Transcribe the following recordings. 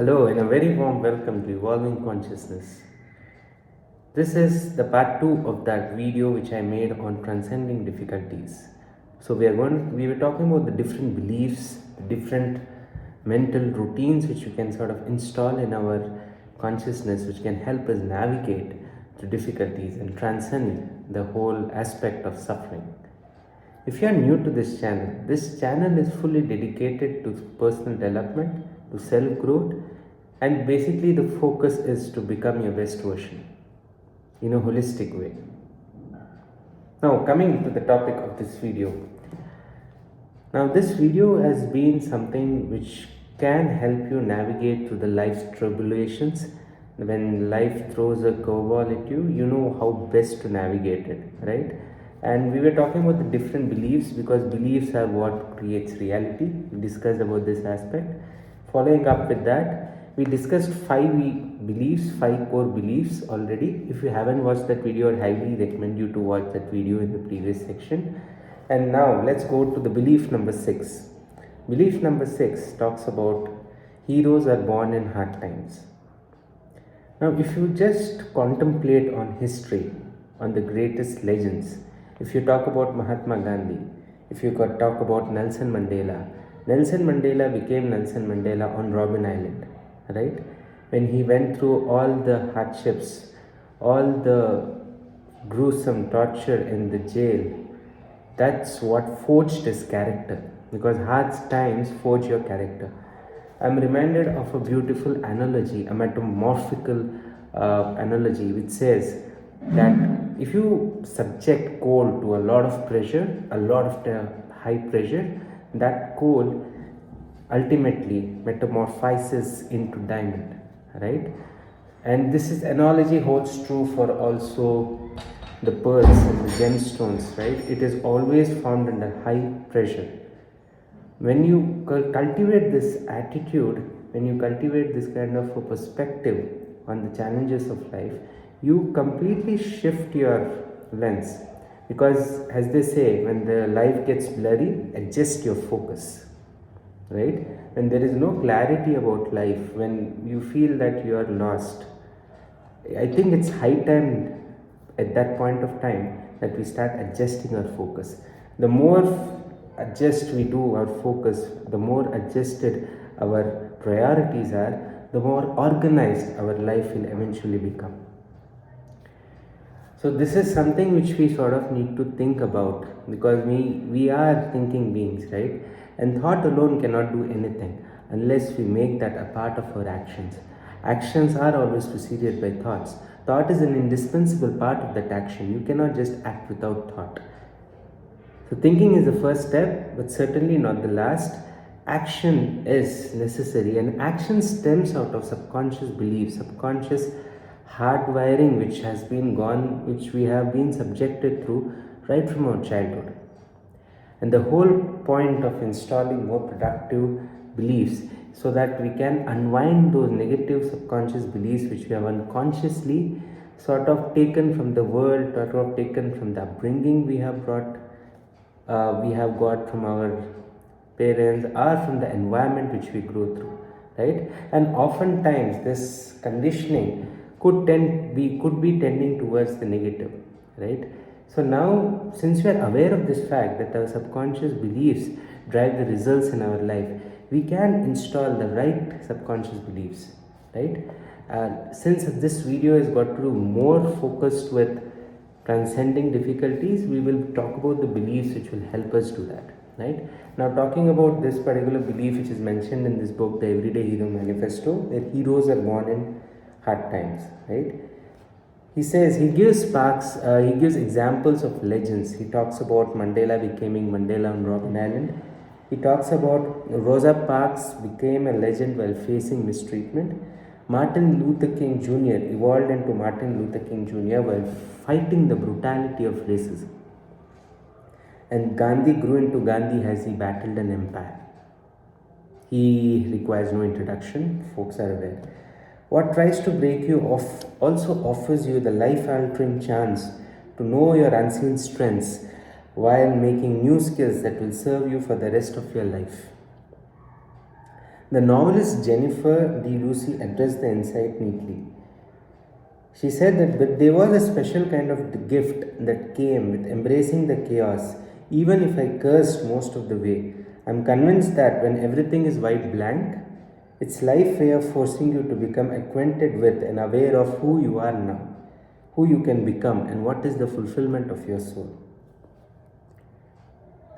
Hello, and a very warm welcome to Evolving Consciousness. This is the part 2 of that video which I made on transcending difficulties. So we were talking about the different beliefs, the different mental routines which we can sort of install in our consciousness which can help us navigate through difficulties and transcend the whole aspect of suffering. If you are new to this channel is fully dedicated to personal development, to self growth, and basically the focus is to become your best version in a holistic way. Now, coming to the topic of this video. Now, this video has been something which can help you navigate through the life's tribulations. When life throws a curveball at you, you know how best to navigate it, right? And we were talking about the different beliefs because beliefs are what creates reality. We discussed about this aspect. Following up with that, we discussed five core beliefs already. If you haven't watched that video, I highly recommend you to watch that video in the previous section. And now let's go to the belief number 6. Belief number 6 talks about heroes are born in hard times. Now, if you just contemplate on history, on the greatest legends, if you talk about Mahatma Gandhi, if you could talk about Nelson Mandela became Nelson Mandela on Robben Island, right? When he went through all the hardships, all the gruesome torture in the jail, that's what forged his character, because hard times forge your character. I'm reminded of a beautiful analogy, a metamorphical analogy, which says that if you subject coal to a lot of pressure, a lot of high pressure, that coal ultimately metamorphizes into diamond, right? And this is analogy holds true for also the pearls and the gemstones, right? It is always found under high pressure. When you cultivate this attitude, when you cultivate this kind of a perspective on the challenges of life, you completely shift your lens. Because as they say, when the life gets blurry, adjust your focus, right? When there is no clarity about life, when you feel that you are lost, I think it's high time at that point of time that we start adjusting our focus. The more adjust we do our focus, the more adjusted our priorities are, the more organized our life will eventually become. So this is something which we sort of need to think about, because we are thinking beings, right? And thought alone cannot do anything unless we make that a part of our actions. Actions are always preceded by thoughts. Thought is an indispensable part of that action. You cannot just act without thought. So thinking is the first step, but certainly not the last. Action is necessary, and action stems out of subconscious beliefs, subconscious hardwiring which we have been subjected through right from our childhood. And the whole point of installing more productive beliefs so that we can unwind those negative subconscious beliefs which we have unconsciously sort of taken from the world, sort of taken from the upbringing we have got from our parents or from the environment which we grow through, right? And oftentimes this conditioning could be tending towards the negative, right? So now, since we are aware of this fact that our subconscious beliefs drive the results in our life, we can install the right subconscious beliefs, right? Since this video has got to do more focused with transcending difficulties, we will talk about the beliefs which will help us do that, right? Now, talking about this particular belief which is mentioned in this book, The Everyday Hero Manifesto, that heroes are born in hard times, right? He says, he gives examples of legends. He talks about Mandela becoming Mandela on Robben Island. He talks about Rosa Parks became a legend while facing mistreatment. Martin Luther King Jr. evolved into Martin Luther King Jr. while fighting the brutality of racism. And Gandhi grew into Gandhi as he battled an empire. He requires no introduction, folks are aware. What tries to break you off also offers you the life-altering chance to know your unseen strengths while making new skills that will serve you for the rest of your life. The novelist Jennifer D. Lucy addressed the insight neatly. She said that but there was a special kind of gift that came with embracing the chaos, even if I cursed most of the way. I'm convinced that when everything is white blank, it's life way of forcing you to become acquainted with and aware of who you are now, who you can become, and what is the fulfillment of your soul.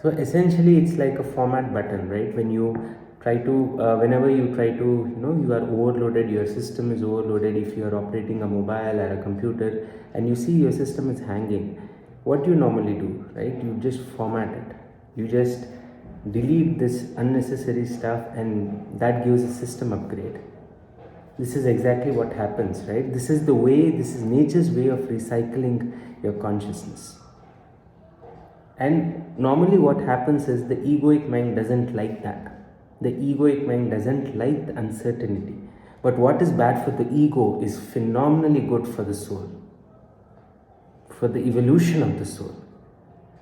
So essentially, it's like a format button, right? When you try to, whenever you try to, you are overloaded, your system is overloaded. If you are operating a mobile or a computer and you see your system is hanging, what do you normally do, right? You just format it. You just delete this unnecessary stuff, and that gives a system upgrade. This is exactly what happens, right? This is the way, this is nature's way of recycling your consciousness. And normally, what happens is the egoic mind doesn't like that. The egoic mind doesn't like the uncertainty. But what is bad for the ego is phenomenally good for the soul, for the evolution of the soul.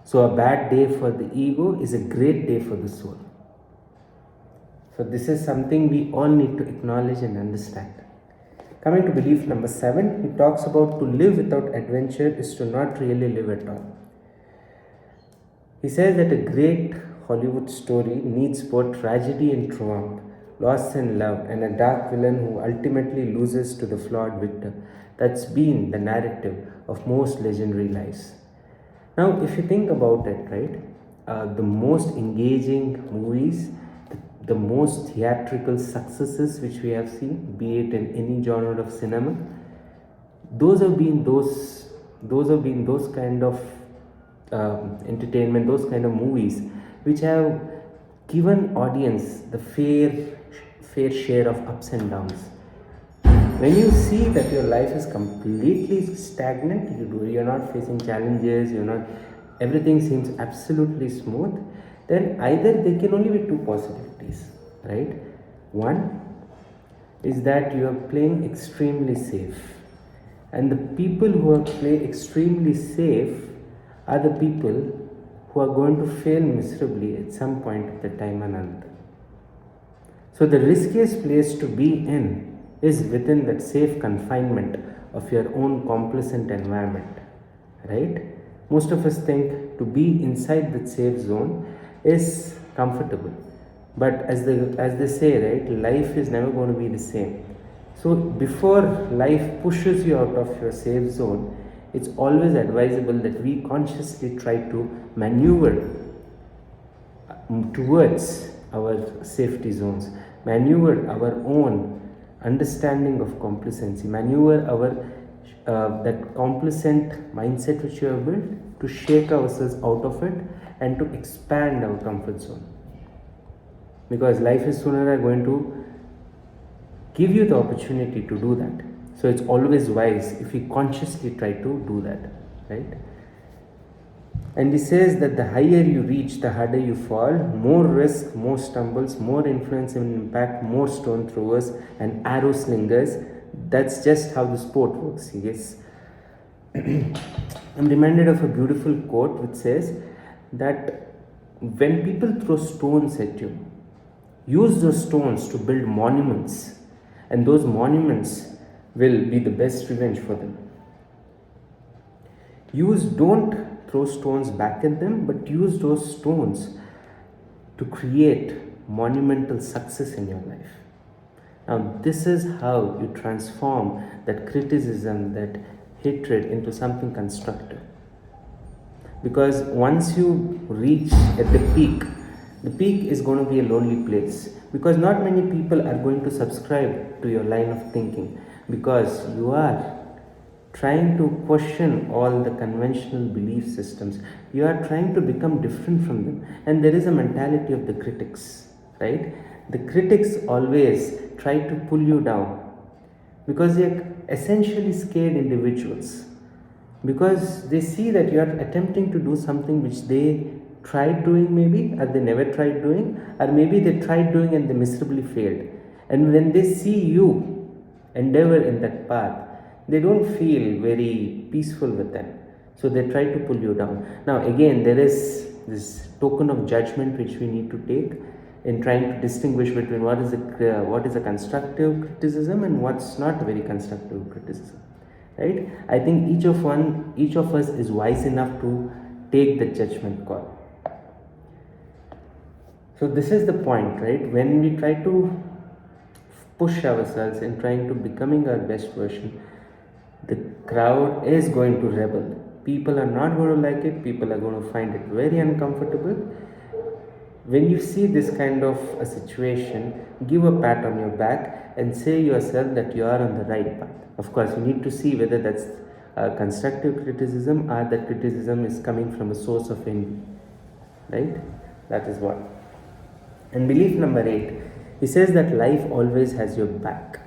So, a bad day for the ego is a great day for the soul. So, this is something we all need to acknowledge and understand. Coming to belief number 7, he talks about to live without adventure is to not really live at all. He says that a great Hollywood story needs both tragedy and triumph, loss and love, and a dark villain who ultimately loses to the flawed victor. That's been the narrative of most legendary lives. Now, if you think about it, right, the most engaging movies, the most theatrical successes which we have seen, be it in any genre of cinema, those have been those kind of entertainment, those kind of movies which have given audience the fair share of ups and downs. When you see that your life is completely stagnant, you're not facing challenges, everything seems absolutely smooth, then either there can only be two possibilities, right? One is that you are playing extremely safe, and the people who are play extremely safe are the people who are going to fail miserably at some point of the time and another. So the riskiest place to be in is within that safe confinement of your own complacent environment, right? Most of us think to be inside that safe zone is comfortable, but as they say, right, life is never going to be the same. So before life pushes you out of your safe zone, it's always advisable that we consciously try to maneuver towards our safety zones, maneuver our own understanding of complacency, maneuver our that complacent mindset which you have built, to shake ourselves out of it and to expand our comfort zone. Because life is sooner going to give you the opportunity to do that. So it's always wise if we consciously try to do that, right? And he says that the higher you reach, the harder you fall, more risk, more stumbles, more influence and impact, more stone throwers and arrow slingers. That's just how the sport works, yes. I'm reminded of a beautiful quote which says that when people throw stones at you, use those stones to build monuments, and those monuments will be the best revenge for them. Don't throw stones back at them, but use those stones to create monumental success in your life. Now, this is how you transform that criticism, that hatred into something constructive. Because once you reach at the peak is going to be a lonely place, because not many people are going to subscribe to your line of thinking, because you are trying to question all the conventional belief systems. You are trying to become different from them, and there is a mentality of the critics, right? The critics always try to pull you down because they are essentially scared individuals, because they see that you are attempting to do something which they tried doing, maybe, or they never tried doing, or maybe they tried doing and they miserably failed. And when they see you endeavor in that path, they don't feel very peaceful with that, so they try to pull you down. Now again, there is this token of judgment which we need to take. in trying to distinguish between what is a constructive criticism and what's not very constructive criticism, right? I think each of us is wise enough to take the judgment call. So this is the point, right? When we try to push ourselves in trying to becoming our best version, the crowd is going to rebel. People are not going to like it. People are going to find it very uncomfortable. When you see this kind of a situation, give a pat on your back and say yourself that you are on the right path. Of course, you need to see whether that's constructive criticism or that criticism is coming from a source of envy, right? That is what. And belief number 8, he says that life always has your back.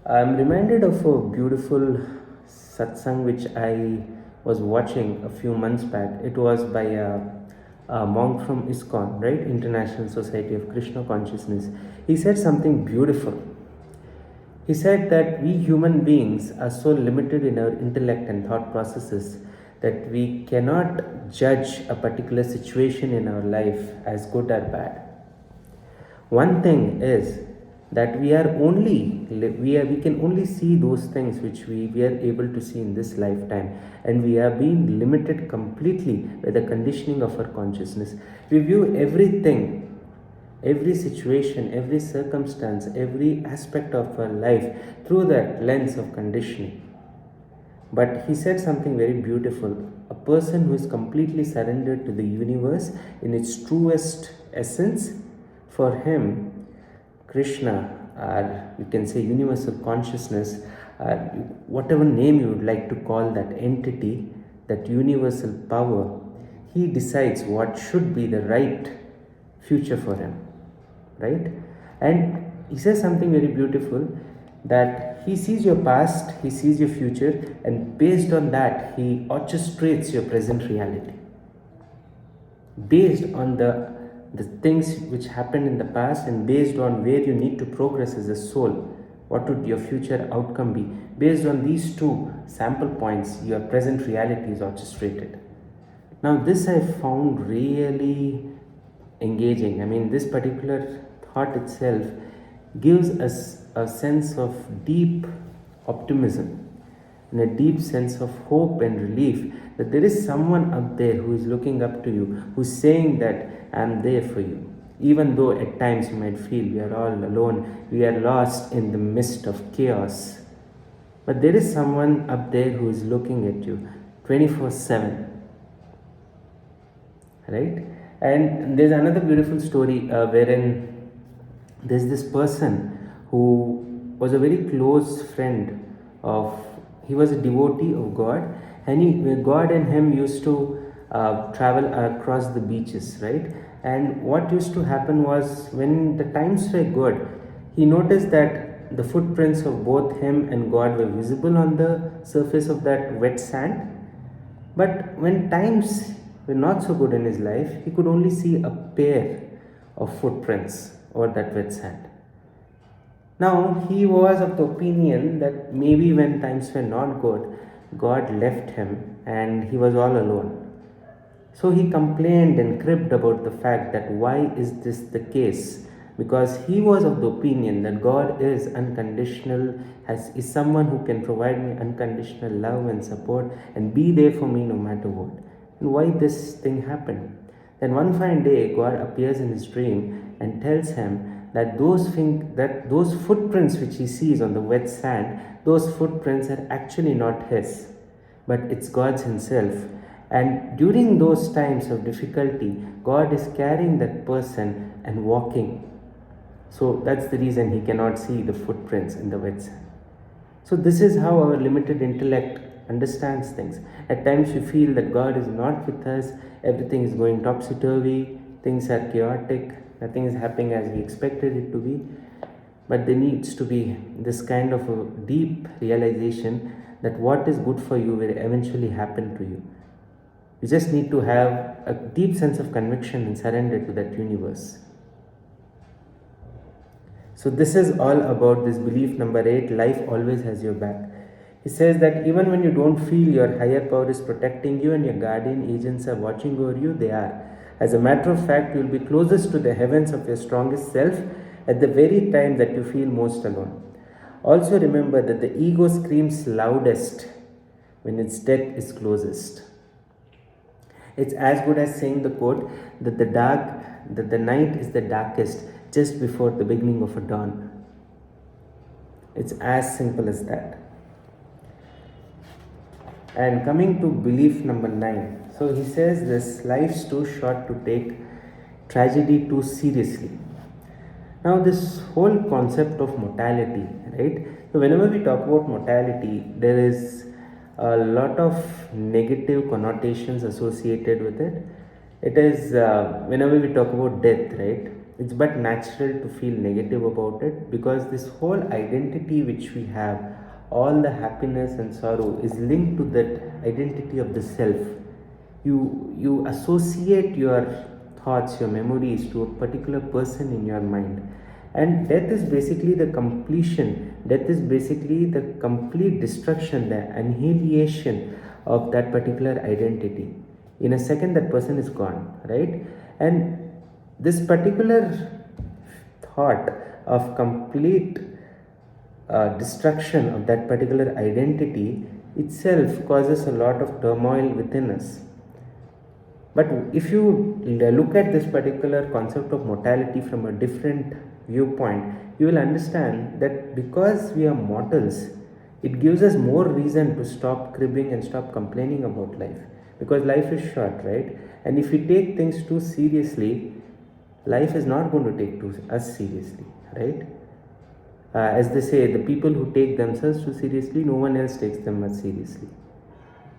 I'm reminded of a beautiful satsang which I was watching a few months back. It was by a monk from ISKCON, right? International Society of Krishna Consciousness. He said something beautiful. He said that we human beings are so limited in our intellect and thought processes that we cannot judge a particular situation in our life as good or bad. One thing is that we can only see those things which we are able to see in this lifetime, and we are being limited completely by the conditioning of our consciousness. We view everything, every situation, every circumstance, every aspect of our life through that lens of conditioning. But he said something very beautiful. A person who is completely surrendered to the universe in its truest essence, for him, Krishna, or you can say universal consciousness, whatever name you would like to call that entity, that universal power, he decides what should be the right future for him, right? And he says something very beautiful, that he sees your past, he sees your future, and based on that, he orchestrates your present reality. Based on the things which happened in the past, and based on where you need to progress as a soul, what would your future outcome be? Based on these two sample points, your present reality is orchestrated. Now this I found really engaging. I mean, this particular thought itself gives us a sense of deep optimism and a deep sense of hope and relief that there is someone up there who is looking up to you, who's saying that I'm there for you. Even though at times you might feel we are all alone, we are lost in the midst of chaos. But there is someone up there who is looking at you 24/7. Right? And there's another beautiful story wherein there's this person who was a very close friend of, he was a devotee of God, and God and him used to travel across the beaches, right? And what used to happen was, when the times were good, he noticed that the footprints of both him and God were visible on the surface of that wet sand. But when times were not so good in his life, he could only see a pair of footprints over that wet sand. Now, he was of the opinion that maybe when times were not good, God left him and he was all alone. So he complained and cribbed about the fact that why is this the case? Because he was of the opinion that God is unconditional, is someone who can provide me unconditional love and support and be there for me no matter what. And why this thing happened? Then one fine day, God appears in his dream and tells him that those footprints which he sees on the wet sand, those footprints are actually not his, but it's God's himself. And during those times of difficulty, God is carrying that person and walking. So that's the reason he cannot see the footprints in the wet sand. So this is how our limited intellect understands things. At times we feel that God is not with us, everything is going topsy-turvy, things are chaotic, nothing is happening as we expected it to be. But there needs to be this kind of a deep realization that what is good for you will eventually happen to you. You just need to have a deep sense of conviction and surrender to that universe. So this is all about this belief number 8, life always has your back. He says that even when you don't feel your higher power is protecting you and your guardian agents are watching over you, they are. As a matter of fact, you will be closest to the heavens of your strongest self at the very time that you feel most alone. Also remember that the ego screams loudest when its death is closest. It's as good as saying the quote that the night is the darkest just before the beginning of a dawn. It's as simple as that. And coming to belief number 9. So he says this: life's too short to take tragedy too seriously. Now, this whole concept of mortality, right? So, whenever we talk about mortality, there is a lot of negative connotations associated with it. It is, whenever we talk about death, right? It's but natural to feel negative about it, because this whole identity which we have, all the happiness and sorrow, is linked to that identity of the self. You associate your thoughts, your memories to a particular person in your mind. And death is basically the completion, death is basically the complete destruction, the annihilation of that particular identity. In a second, that person is gone, right? And this particular thought of complete destruction of that particular identity itself causes a lot of turmoil within us. But if you look at this particular concept of mortality from a different viewpoint, you will understand that because we are mortals, it gives us more reason to stop cribbing and stop complaining about life, because life is short, right? And if we take things too seriously, life is not going to take us seriously, right? As they say, the people who take themselves too seriously, no one else takes them as seriously.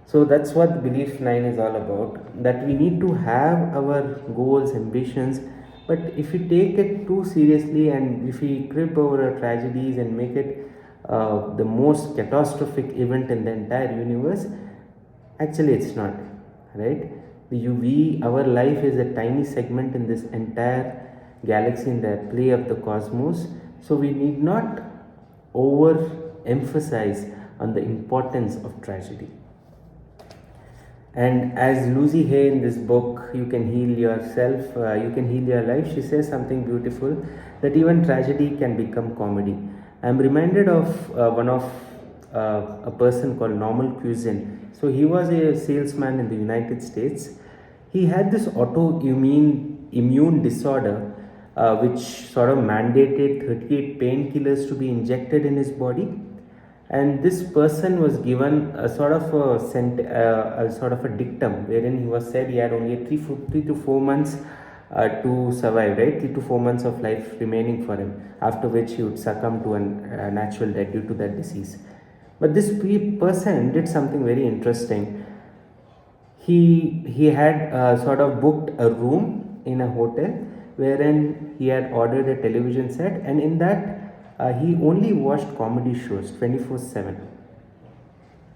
So that's what belief 9 is all about, that we need to have our goals, ambitions, but if we take it too seriously and if we crib over our tragedies and make it the most catastrophic event in the entire universe, actually it's not, right? Our life is a tiny segment in this entire galaxy, in the play of the cosmos, so we need not over emphasize on the importance of tragedy. And as Lucy Hay in this book, You Can Heal Yourself, You Can Heal Your Life, she says something beautiful, that even tragedy can become comedy. I'm reminded of a person called Normal Cuisine. So he was a salesman in the United States. He had this autoimmune disorder, which sort of mandated 38 painkillers to be injected in his body. And this person was given a sort of a dictum, wherein he was said he had only 3 to 4 months to survive, right? 3 to 4 months of life remaining for him, after which he would succumb to a natural death due to that disease. But this person did something very interesting. He had sort of booked a room in a hotel, wherein he had ordered a television set, and in that he only watched comedy shows 24/7.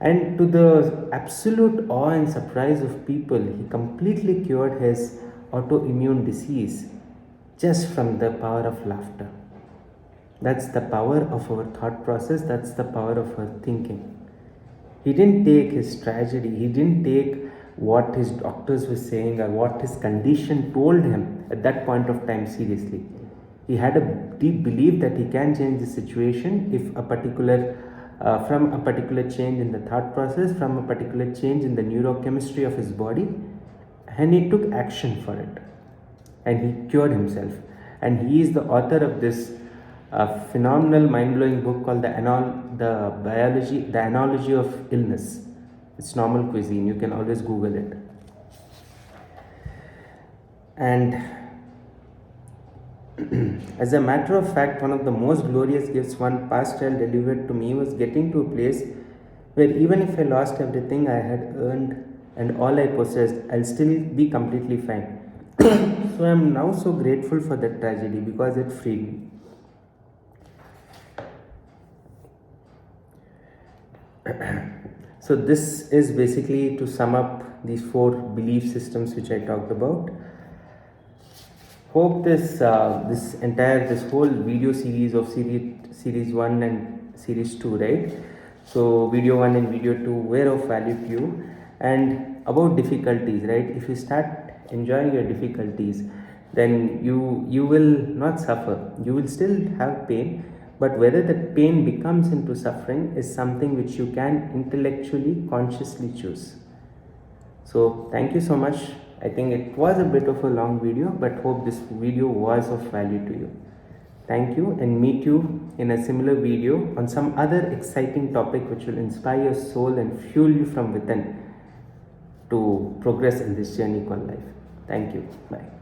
And to the absolute awe and surprise of people, he completely cured his autoimmune disease just from the power of laughter. That's the power of our thought process, that's the power of our thinking. He didn't take his tragedy, he didn't take what his doctors were saying or what his condition told him at that point of time seriously. He had a deep belief that he can change the situation if from a particular change in the thought process, from a particular change in the neurochemistry of his body, and he took action for it, and he cured himself. And he is the author of this phenomenal, mind-blowing book called the Analogy of Illness. It's Normal Cuisine. You can always Google it. And as a matter of fact, one of the most glorious gifts one past child delivered to me was getting to a place where even if I lost everything I had earned and all I possessed, I'll still be completely fine. So I'm now so grateful for that tragedy because it freed me. So this is basically to sum up these 4 belief systems which I talked about. Hope this whole video series of series 1 and series 2, right? So video 1 and video 2 were of value to you. And about difficulties, right? If you start enjoying your difficulties, then you will not suffer. You will still have pain, but whether that pain becomes into suffering is something which you can intellectually, consciously choose. So thank you so much. I think it was a bit of a long video, but hope this video was of value to you. Thank you, and meet you in a similar video on some other exciting topic which will inspire your soul and fuel you from within to progress in this journey called life. Thank you. Bye.